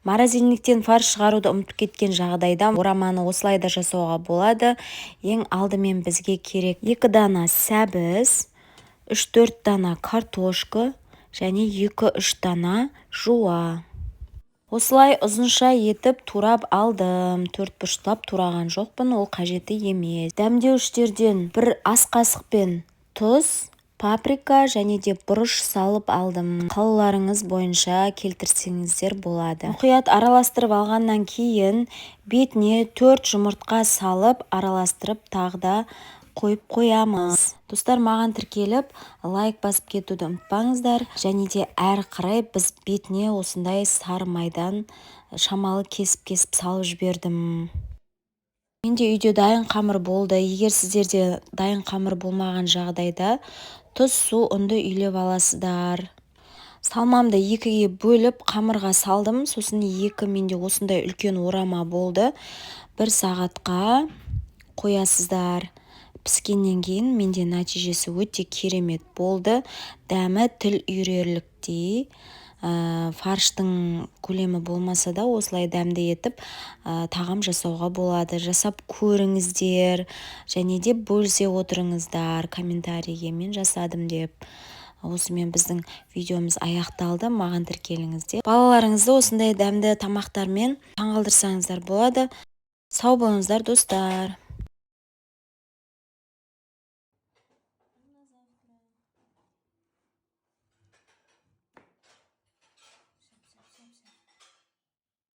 Морозильниктен фарш шығаруды ұмытып кеткен жағдайда ораманы осылай да жасауға болады. Ең алдымен бізге керек 2 дана сәбіз, 3-4 дана картошка және 2-3 дана жуа. Осылай ұзынша етіп турап алдым. 4 бұрыштап тураған жоқпын, ол қажеті емес. Дәмдеуіштерден 1 ас қасықпен тұз, паприка және де бұрыш салып алдым. Қалауларыңыз бойынша келтірсеңіздер болады. Мұқият араластырып алғаннан кейін бетіне 4 жұмыртқа салып араластырып тағы да қойып қоямыз. Достар, маған тіркеліп лайк басып кетуді ұмытпаңыздар. Және де әрі қарай біз бетіне осындай сары майдан шамалы кесіп салып жібердім. Менде үйде дайын қамыр болды. Егер сіздерде дайын қамыр болмаған жағдайда тұз, су, ұнды үйлеп аласыздар. Салмамды 2-ге бөліп қамырға салдым. Сосын 2 менде осындай үлкен орама болды. 1 сағатқа қоясыздар. Піскеннен кейін менде нәтижесі өте керемет болды. Дәмі тіл үйірерліктей. Фарштың көлемі болмаса да осылай дәмді етіп тағам жасауға болады. Жасап көріңіздер және де бөлісе отырыңыздар комментарийге мен жасадым деп. Осымен біздің видеомыз аяқталды. Маған тіркеліңіздер. Балаларыңызды осындай дәмді тамақтармен таңғалдырсаңыздар болады. Сау болыңыздар достар.